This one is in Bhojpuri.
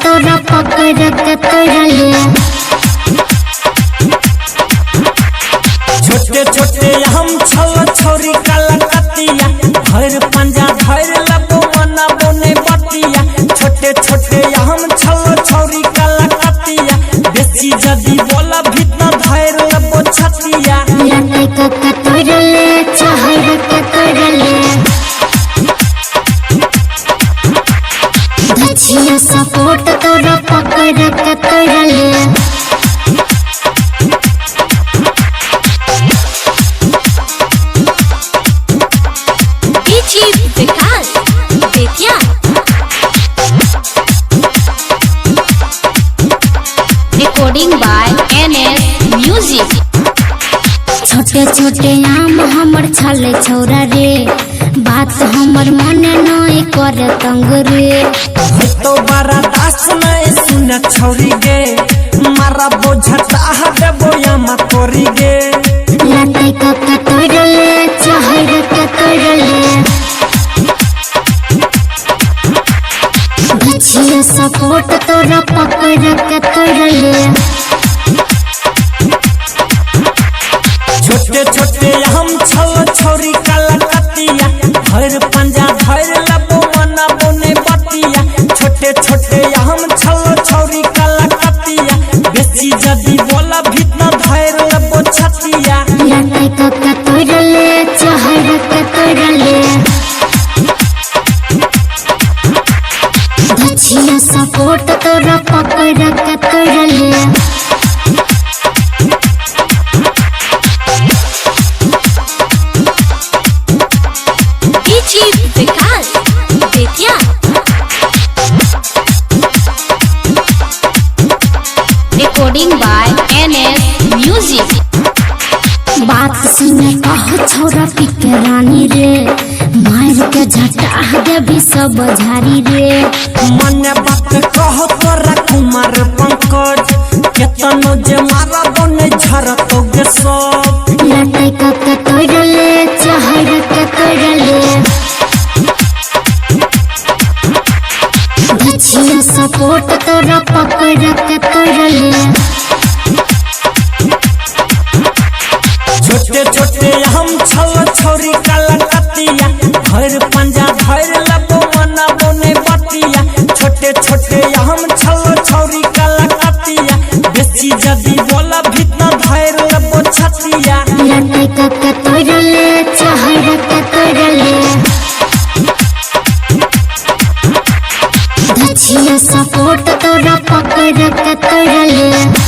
तोरा पकड़ के तोड़ले। छोटे छोटे हम छल छोरी काला कतिया भर पंजा धर लबो मना बोने बतिया। छोटे छोटे हम छल छोरी काला कतिया बेसी जदी बोला भीतर धर लबो छतिया। लटे के तोड़ले चहर के तोड़ले धचिया सपोर्ट तोरा पकड़ के तोड़ले। Recording by NS Music। छोटे छोटे आम हमर छले छौरा रे बात हमर मने नई करे तंग रे। तो बड़ा दास नहीं सुन छोरी गे मारा बोझटा देबो या तोरी गे। लटे के तोड़ले चहर के तोड़ले धचिया सपोर्ट तोरा पकड़ के तोड़ले। छोटे छोटे हम छल छोरी काला कतिया भर पंजा धर लबो मना बोने बतिया। छोटे छोटे हम छल छोरी काला कतिया बेसी जदी बोला भीतर धर लबो छतिया। लटे के तोड़ले चहर के तोड़ले धचिया सपोर्ट तोरा पकड़ के तोड़ले। Recording by NS Music। बात सुने कहो छोरा पिके रानी रे मार के झटा दे भी सब झारी रे। मन बात कहो तोरा कुमार पंकज केतनो जे मारा बोने झरतो गे सब। लटे के तोड़ले चहर के तोड़ले धचिया सपोर्ट तोरा पकड़ के तोड़ले। छोटे छोटे हम छल छोरी काला कतिया भर पंजा धर लबो मना बोने बतिया। छोटे छोटे हम छल छोरी काला कतिया बेसी जदी बोला भीतर धर लबो छतिया। लटे के तोड़ले चहर के तोड़ले धचिया सपोर्ट तोरा पकड़ के तोड़ले।